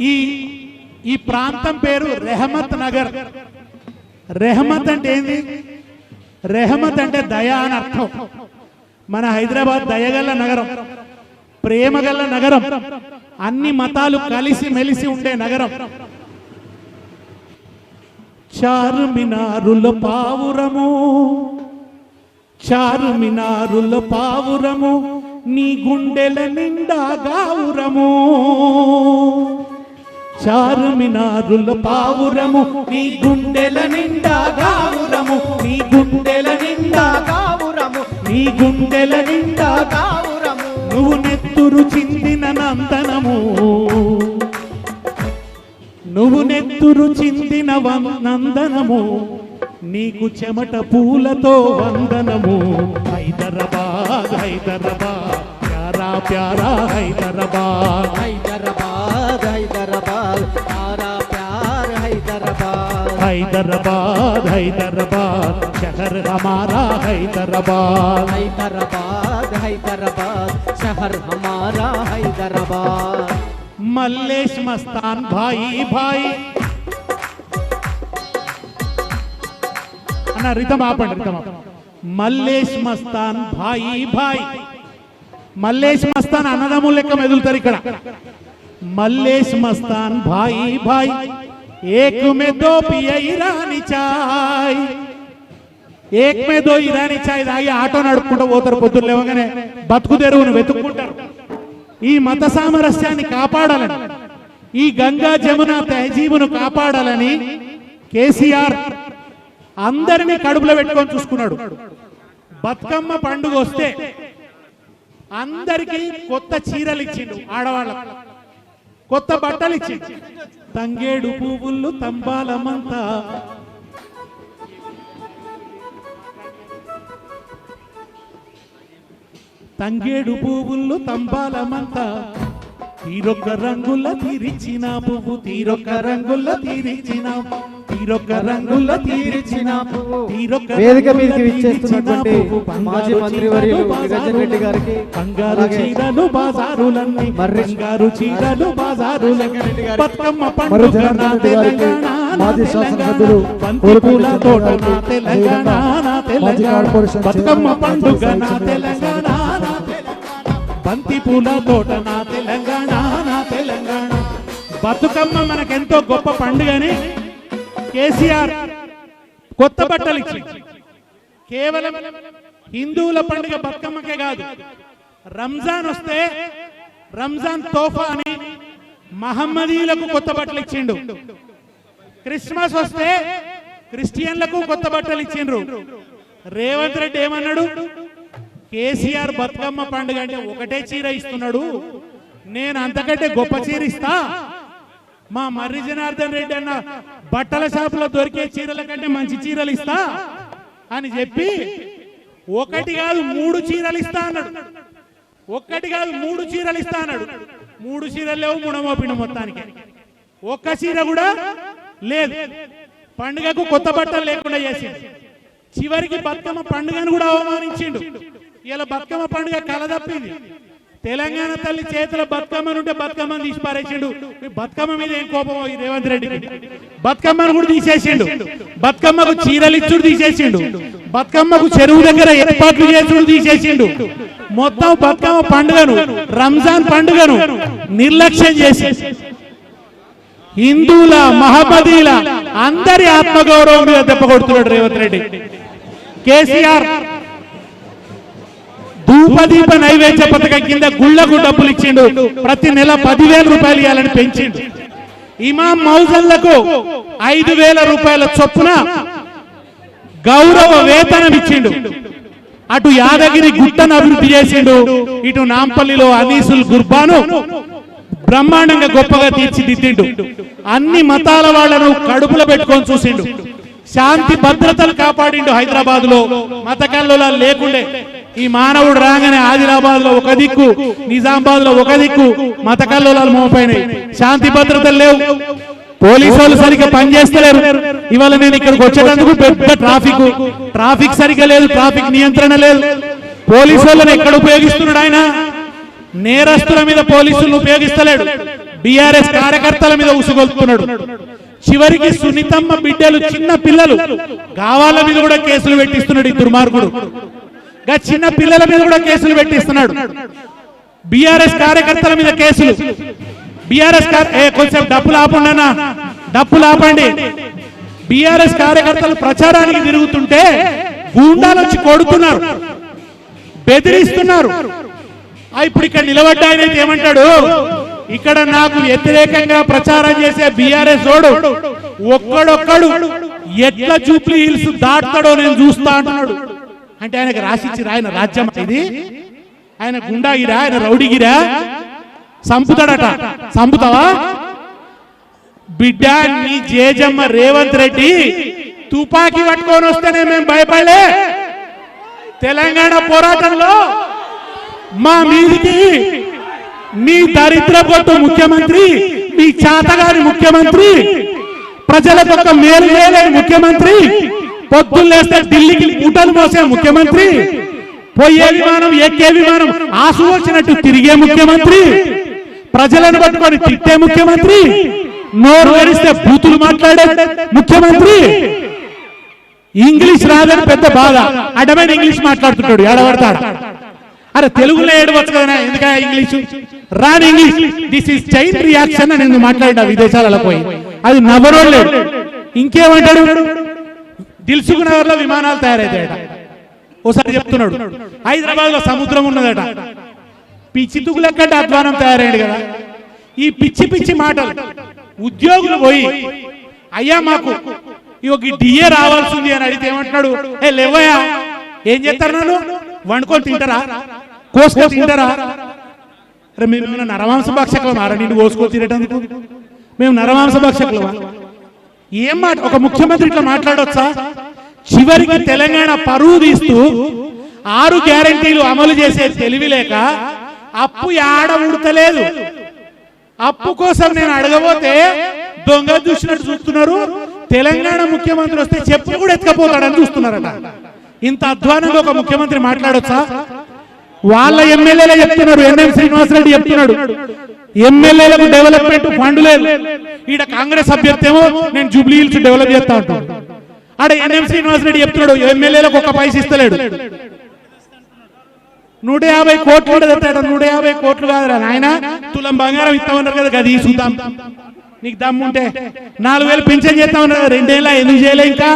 ఈ ఈ ప్రాంతం పేరు రెహమత్ నగర్. రెహమత్ అంటే ఏంది? రెహమత్ అంటే దయ అని అర్థం. మన హైదరాబాద్ దయగల్ల నగరం, ప్రేమగల్ల నగరం, అన్ని మతాలు కలిసి మెలిసి ఉండే నగరం. చారుమినారుల పావురము, చారుమినారుల పావురము, నీ గుండెల నిండా గావురము. చారుమినారుల పావురము, నీ గుండెల నిండా గావురము, నీ గుండెల నిండా గావురము, నీ గుండెల నిండా గావురము. నువ్వు నెత్తురు చిందిన నందనము, నువ్వు నెత్తురు చిందిన నందనము, నీకు చెమట పూలతో వందనము. హైదరాబాద్ హైదరాబాద్ ప్యారా ప్యారా హైదరాబాద్, హైదరాబాద్ హైదరాబాద్ ప్యారా ప్యార్ హైదరాబాద్. హైదరాబాద్ హైదరాబాద్ షహర్ హమారా హైదరాబాద్, హైదరాబాద్ హైదరాబాద్ షహర్ హమారా హైదరాబాద్. మల్లేష్ మస్తాన్ భాయి భాయి అన్న రితం ఆపండి, రితం ఆపండి. మల్లేష్ మస్తాన్ భాయి భాయి. మల్లేష్ మస్తాన్ అన్నదమ్ములు లెక్క మెదులుతారు ఇక్కడ. మల్లేష్ మస్తాన్ భాయి భాయి, ఏక్ మే దో పియ ఇరానీ చాయ్, ఏక్ మే దో ఇరానీ చాయ్ తాగి ఆటో నడుపుకుంటూ పోతారు. పొద్దున్న లేవగానే బతుకు తెరువును వెతుక్కుంటారు. ఈ మత సామరస్యాన్ని కాపాడాలని, ఈ గంగా జమున తహజీబును కాపాడాలని కేసీఆర్ అందరినీ కడుపులో పెట్టుకొని చూసుకున్నాడు. బతుకమ్మ పండుగ వస్తే అందరికీ కొత్త చీరలు ఇచ్చిండు, ఆడవాళ్ళకు కొత్త బట్టలు ఇచ్చిండు. తంగేడు పువ్వులు తంబాలమంతా, తంగేడు పువ్వులు తంబాలమంతా, తీరొక్క రంగుల తీరిచిన పువ్వు, తీరొక్క రంగుల తీరిచిన, తీరొక్క రంగుల తీరిచిన పువ్వు. వేదిక మీదకి విచ్చేస్తున్నటువంటి మాజీ మంత్రివర్యులు నిరంజన్ రెడ్డి గారికి, బంగారు చీరలు బాజారులన్నీ, బంగారు చీరలు బాజారులన్నీ, బతుకమ్మ పండుగ నా తెలంగాణ, మాజీ శాసనసభ్యులు బంతి పూల తోట నా తెలంగాణ, నా తెలంగాణ, బతుకమ్మ పండుగ నా తెలంగాణ, బంతి పూల తోట నా తెలంగాణ, నా తెలంగాణ. బతుకమ్మ మనకెంతో గొప్ప పండుగని కేసీఆర్ కొత్త బట్టలు ఇచ్చి, కేవలం హిందువుల పండుగ బతుకమ్మకే కాదు, రంజాన్ వస్తే రంజాన్ తోఫా అని మహమ్మదీలకు కొత్త బట్టలు ఇచ్చిండు. క్రిస్మస్ వస్తే క్రిస్టియన్లకు కొత్త బట్టలు ఇచ్చిండ్రు. రేవంత్ రెడ్డి ఏమన్నాడు? కేసీఆర్ బతుకమ్మ పండుగ అంటే ఒకటే చీర ఇస్తున్నాడు, నేను అంతకంటే గొప్ప చీర ఇస్తా. మా మర్రి జనార్దన్ రెడ్డి అన్న బట్టల షాపులో దొరికే చీరల కంటే మంచి చీరలు ఇస్తా అని చెప్పి ఒకటి కాదు 3 చీరలు ఇస్తా అన్నాడు. ఒక్కటి కాదు 3 చీరలు ఇస్తా అన్నాడు. 3 చీరలు లేవు, ముడమోపిన మొత్తానికి ఒక్క చీర కూడా లేదు. పండుగకు కొత్త బట్టలు లేకుండా చేసిండు. చివరికి బతుకమ్మ పండుగను కూడా అవమానించిండు. ఇలా బతుకమ్మ పండుగ కలదప్పింది. తెలంగాణ తల్లి చేతుల బతుకమ్మ నుంటే బతుకమ్మను తీసి పారేసిండు. బతుకమ్మ మీద ఏం కోపం ఈ రేవంత్ రెడ్డికి? బతుకమ్మను కూడా తీసేసిండు. బతుకమ్మకు చీరలిచ్చుడు తీసేసిండు. బతుకమ్మకు చెరువు దగ్గర ఏర్పాట్లు చేసుడు తీసేసిండు. మొత్తం బతుకమ్మ పండుగను, రంజాన్ పండుగను నిర్లక్ష్యం చేసి హిందువుల, మహమ్మదీల అందరి ఆత్మగౌరవం మీద దెబ్బ కొడుతున్నాడు రేవంత్ రెడ్డి. కేసీఆర్ ధూపదీప నైవేద్య పథకం కింద గుళ్లకు డబ్బులు ఇచ్చిండు. ప్రతి నెల 10,000 రూపాయలు ఇవ్వాలని పెంచిండు. ఇమాం మౌజన్లకు 5,000 రూపాయల చొప్పున గౌరవ వేతనం ఇచ్చిండు. అటు యాదగిరి గుట్టను అభివృద్ధి చేసిండు, ఇటు నాంపల్లిలో అనీసుల్ గుర్బాను బ్రహ్మాండంగా గొప్పగా తీర్చిదిద్దిండు. అన్ని మతాల వాళ్లను కడుపులో పెట్టుకొని చూసిండు. శాంతి భద్రతలు కాపాడిండు. హైదరాబాద్ లో మత కల్లోలాలు లేకుండే. ఈ మానవుడు రాగానే ఆదిలాబాద్ లో ఒక దిక్కు, నిజామాబాద్ లో ఒక దిక్కు మత కల్లోలాలు మోపైనాయి. శాంతి భద్రతలు లేవు. పోలీసు వాళ్ళు సరిగ్గా పనిచేస్తలేరు. ఇవాళ నేను ఇక్కడికి వచ్చేటందుకు పెద్ద ట్రాఫిక్ సరిగ్గా లేదు, ట్రాఫిక్ నియంత్రణ లేదు. పోలీసు వాళ్ళని ఎక్కడ ఉపయోగిస్తున్నాడు ఆయన? నేరస్తుల మీద పోలీసులను ఉపయోగిస్తలేడు. బీఆర్ఎస్ కార్యకర్తల మీద ఉసుగొల్పుతున్నాడు. చివరికి సునీతమ్మ బిడ్డలు చిన్న పిల్లలు గావాల మీద కూడా కేసులు పెట్టిస్తున్నాడు ఈ దుర్మార్గుడు. చిన్న పిల్లల మీద కూడా కేసులు పెట్టిస్తున్నాడు. బీఆర్ఎస్ కార్యకర్తల మీద కేసులు. బీఆర్ఎస్ కొంచెం డప్పులు ఆపండి అన్న, డప్పులు ఆపండి. బీఆర్ఎస్ కార్యకర్తలు ప్రచారానికి తిరుగుతుంటే గూండాలు వచ్చి కొడుతున్నారు, బెదిరిస్తున్నారు. ఇప్పుడు ఇక్కడ నిలబడ్డ ఆయన ఏమంటాడు, ఇక్కడ నాకు వ్యతిరేకంగా ప్రచారం చేసే బీఆర్ఎస్ ఓడు ఒక్కడొక్కడు ఎట్లా జూబ్లీ హిల్స్ దాటుతాడో నేను చూస్తా అంటున్నాడు. అంటే ఆయనకు రాసిచ్చి ఆయన రాజ్యం ఇది, ఆయన గుండాగిరా, ఆయన రౌడీగిరా, సంపుతాడట. సంపుతావా బిడ్డ? నీ జేజమ్మ రేవంత్ రెడ్డి తుపాకీ పట్టుకొని వస్తేనే మేము భయపడలే. తెలంగాణ పోరాటంలో మా మీదికి మీ దరిద్రపు ముఖ్యమంత్రి, మీ చాతగారి ముఖ్యమంత్రి, ప్రజలకు ఒక మేలు చేయలేని ముఖ్యమంత్రి, పొద్దున్నేస్తే ఢిల్లీకి ఊటలు మోసే ముఖ్యమంత్రి, పోయే విమానం ఎక్కే విమానం ఆసు వచ్చినట్టు తిరిగే ముఖ్యమంత్రి, ప్రజలను పట్టుకొని తిట్టే ముఖ్యమంత్రి, నోరు వెరిస్తే బూతులు మాట్లాడే ముఖ్యమంత్రి, ఇంగ్లీష్ రాదని పెద్ద బాధ, అడ్డమైన ఇంగ్లీష్ మాట్లాడుతుంటాడు. ఏడబడతాడు. అరే తెలుగులో ఏడవచ్చు కదా, ఎందుకంటే ఇంగ్లీషు రాని English. This is chain reaction అని ఎందుకు మాట్లాడా విదేశాలలో పోయి, అది నవ్వరోళ్ళేడు. ఇంకేమంటాడు, దిల్సుఖ్ నగర్ లో విమానాలు తయారైతాయట. ఓసారి చెప్తున్నాడు హైదరాబాద్ లో సముద్రం ఉన్నదట. పిచ్చి తుగులెక్కంటే అధ్వానం తయారయ్యాడు కదా. ఈ పిచ్చి పిచ్చి మాటలు ఉద్యోగులు పోయి అయ్యా మాకు ఈ డిఏ రావాల్సింది అని అడిగితే ఏమంటున్నాడు, ఏ లేవయ్యా ఏం చేస్తారు, నన్ను వండుకొని తింటారా, కోసుకొని తింటారా? అరే మేము నరమాంస భక్షకులు మారా, నిన్ను కోసుకొని తినేటందుకు మేము నరమాంస భక్షకులమా? ఏం మాట, ఒక ముఖ్యమంత్రి ఇట్లా మాట్లాడొచ్చా? చివరికి తెలంగాణ పరువు తీస్తూ 6 గ్యారెంటీలు అమలు చేసే తెలివి లేక అప్పు ఆడ ఉడతలేదు. అప్పు కోసం నేను అడగబోతే దొంగ చూసినట్టు చూస్తున్నారు. తెలంగాణ ముఖ్యమంత్రి వస్తే చెప్పు కూడా ఎత్తుకపోతాడని చూస్తున్నారట. ఇంత అధ్వానంగా ఒక ముఖ్యమంత్రి మాట్లాడొచ్చా? వాళ్ళ ఎమ్మెల్యేలే చెప్తున్నారు, ఎన్ఎం శ్రీనివాసరెడ్డి చెప్తున్నాడు ఎమ్మెల్యేలకు డెవలప్మెంట్ ఫండ్ లేదు. ఈడ కాంగ్రెస్ అభ్యర్థేమో నేను జూబ్లీ హిల్స్ డెవలప్ చేస్తా ఉంటాను. ఆడ ఎన్ఎం శ్రీనివాసరెడ్డి చెప్తున్నాడు ఎమ్మెల్యేలకు ఒక పైస ఇస్తలేడు. 150 కోట్లు ఉండదట. 150 కోట్లు కాదురా నాయన, తులం బంగారం ఇస్తామన్నారు కదా, గది చూద్దాం. నీకు దమ్ముంటే 4000 పింఛన్ చేస్తామన్నారు కదా, 2 ఏళ్ళ ఎందుకు చేయలే? ఇంకా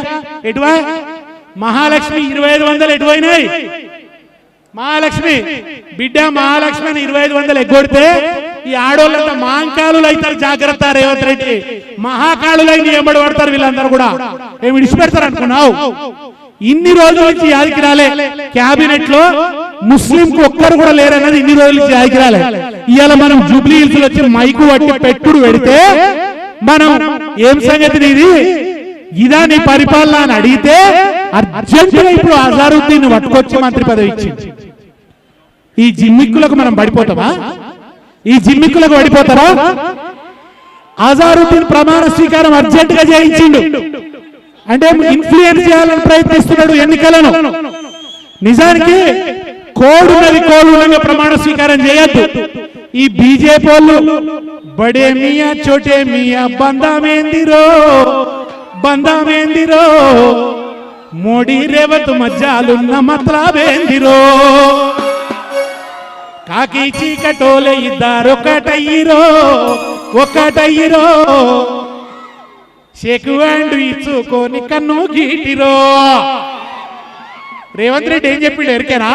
ఎటువా మహాలక్ష్మి 2500 ఎటువైనాయి? మహాలక్ష్మి బిడ్డ మహాలక్ష్మి అని 2500 ఎగ్గొడితే ఈ ఆడోళ్ళంతా మాంకాలు అవుతారు. జాగ్రత్త రేవంత్ రెడ్డి, మహాకాళులై ఎంబడి పడతారు వీళ్ళందరూ కూడా. ఏమి విడిచిపెడతారు అనుకున్నావు? ఇన్ని రోజుల నుంచి యాదికి రాలే క్యాబినెట్ లో ముస్లిం కు ఒక్కరు కూడా లేరన్నది ఇన్ని రోజుల నుంచి యాదికి రాలే. ఇవాళ మనం జూబ్లీ హిల్స్ వచ్చి మైకు పట్టి పెట్టుడు పెడితే మనం ఏం సంగతి నీది, ఇదా నీ పరిపాలన అని అడిగితే అర్జెంటుగా ఇప్పుడు అజారుద్దీన్ పట్టుకొచ్చి మంత్రి పదవి ఇచ్చింది. ఈ జిమ్మిక్కులకు మనం పడిపోతామా? ఈ జిమ్మిక్కులకు పడిపోతారా? అజారుద్దీన్ ప్రమాణ స్వీకారం అర్జెంటుగా చేయించిండు. అంటే ఇన్ఫ్లుయెన్స్ చేయాలని ప్రయత్నిస్తున్నాడు ఎన్నికలను. నిజానికి కోడున్నది, కోడుగా ప్రమాణ స్వీకారం చేయొద్దు. ఈ బీజేపీ వాళ్ళు బడే మియా చోటే మియా బందామేందిరో బందామేందిరో, మోడీ రేవంత్ మధ్యాలున్న మతలాబేందిరో, కాకి చీకటోలే ఇద్దరొకటయ్యిరో ఒకటయ్యిరో, షేకు అండ్ ఇచ్చుకొని కన్ను గీటిరో. రేవంత్ రెడ్డి ఏం చెప్పిండు ఎరికేనా?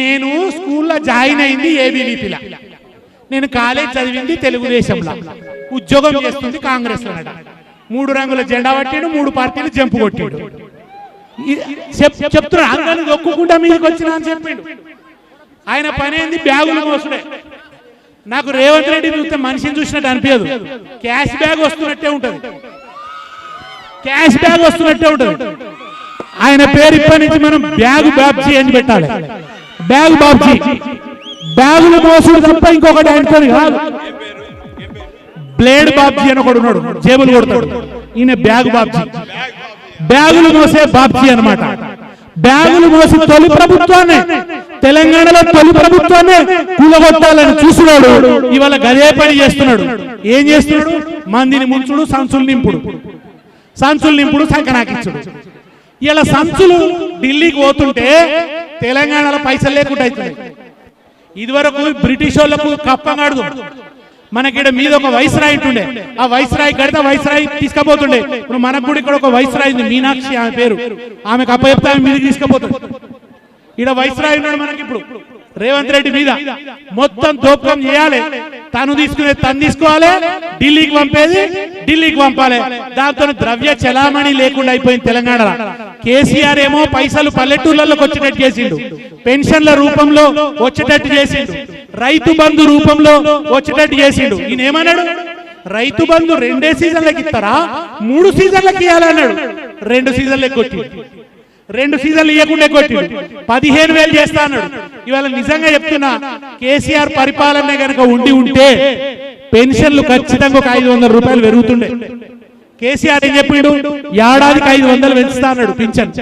నేను స్కూల్లో జాయిన్ అయింది ఏబీవీపీలా, నేను కాలేజ్ చదివింది తెలుగుదేశంలో, ఉద్యోగం చేస్తుంది కాంగ్రెస్ లో. 3 రంగుల జెండా పట్టిండు, 3 పార్టీలు జంపు కొట్టిండు. చెప్తున్నా అందరిని దొక్కుకుంటా మీదకి వచ్చినా అని చెప్పిండు. ఆయన పని ఏంది? బ్యాగులు మోసుడే. నాకు రేవంత్ రెడ్డి చూస్తే మనిషిని చూసినట్టు అనిపించదు. క్యాష్ బ్యాగ్ వస్తున్నట్టే ఉంటది, క్యాష్ బ్యాగ్ వస్తున్నట్టే ఉంటది. ఆయన పేరు ఇప్పటి నుంచి మనం బ్యాగు బాబ్జీ అని పెట్టాలి. బ్యాగు బాబ్జీ, బ్యాగులు మోసుడు తప్ప ఇంకొకటి ఆయనతో కాదు. బ్లేడ్ బాబ్జీ అని ఒకడు ఉన్నాడు, జేబులు కొడతాడు. ఈయన బ్యాగు బాబ్జీ, బ్యాగులు మోసే బాబ్జీ అన్నమాట. బ్యాగులు మోసి తొలి ప్రభుత్వాన్ని తెలంగాణలో తొలి ప్రభుత్వాన్ని కూలగొట్టాలని చూసినాడు. ఇవాళ గదే పని చేస్తున్నాడు. ఏం చేస్తున్నాడు? మందిని ముంచుడు, సంచులు నింపుడు, సంకనాకించుడు. ఇలా సంచులు ఢిల్లీకి పోతుంటే తెలంగాణలో పైసలు లేకుండా అవుతున్నాయి. ఇదివరకు బ్రిటిష్ వాళ్ళకు కప్పంగాడు. మనకి మీద ఒక వైస్రాయి ఉంటుండే, ఆ వైస్రాయి కడితే వైస్రాయి తీసుకుపోతుండే. ఇప్పుడు మనకు కూడా ఇక్కడ ఒక వైస్రాయి ఉంది, మీనాక్షి ఆమె పేరు. ఆమెకు అప్పచెప్తే ఆమె మీదకి తీసుకుపోతుంది. ఇక్కడ వైస్రాయి ఉన్నాడు మనకి. ఇప్పుడు రేవంత్ రెడ్డి మీద మొత్తం దోపకం చేయాలి. తను తీసుకునేది తను తీసుకోవాలి, ఢిల్లీకి పంపాలి. దాంతో ద్రవ్య చలామణి లేకుండా అయిపోయింది తెలంగాణ. కేసీఆర్ ఏమో పైసలు పల్లెటూళ్ళలోకి వచ్చేటట్టు చేసిండు, పెన్షన్ల రూపంలో వచ్చేటట్టు చేసిండు, రైతు బంధు రూపంలో వచ్చేటట్టు చేసిండు. ఈయన ఏమన్నాడు? రైతు బంధు 2 సీజన్లకి ఇస్తారా, 3 సీజన్లకి ఇవ్వాలన్నాడు. 2 సీజన్లకి కొట్టి 2 సీజన్లు ఇవ్వకుండా కొట్టి 15,000 చేస్తా అన్నాడు. ఇవాళ నిజంగా చెప్తున్నా, కేసీఆర్ పరిపాలన కనుక ఉంటే పెన్షన్లు ఖచ్చితంగా ఒక 500 రూపాయలు పెరుగుతుండే. కేసీఆర్ ఏం చెప్పిండు? ఏడాదికి 500 పెంచుతా అన్నాడు పెన్షన్.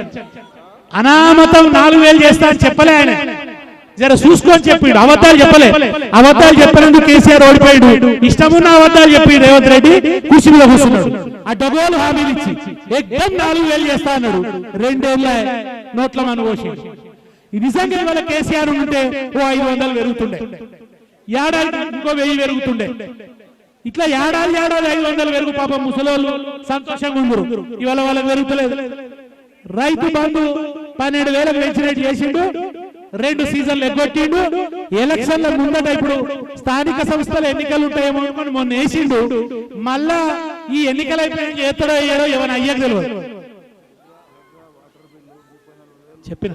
అనామతం 4,000 చేస్తా అని చెప్పలే ఆయన. జర చూసుకొని చెప్పిండు, అబద్ధాలు చెప్పలే. అబద్ధాలు చెప్పినందుకు కేసీఆర్ ఓడిపోయాడు. ఇష్టమున్న అబద్ధాలు చెప్పి రేవంత్ రెడ్డి కుర్చీ మీద కూర్చున్నాడు. ఆ డబ్బులు హామీలు ఇచ్చి ఎగ్జామ్ 4,000 చేస్తా అన్నాడు. 2 ఏళ్ళ నోట్ల మన పోసి. నిజంగా ఇవాళ కేసీఆర్ ఉంటే ఓ 500 పెరుగుతుండే, ఏడాది ఇంకో 1000 పెరుగుతుండే. ఇట్లా ఏడాది 500 పెరుగు. పాపం ముసలోళ్ళు సంతోషంగా ఉండరు. ఇవాళ వాళ్ళకి పెరుగుతలేదు. రైతు బంధు 12,000 పెంచినట్టు చేసిండు, 2 సీజన్లు ఎగ్గొట్టిండు. ఎలక్షన్ల ముందట ఇప్పుడు స్థానిక సంస్థల ఎన్నికలు ఉంటాయేమో మొన్న వేసిండు. మళ్ళా ఈ ఎన్నికలు అయిపోయి చేస్తాడో అయ్యాడో ఎవరైనా అయ్యాక తెలియదు. చెప్పిన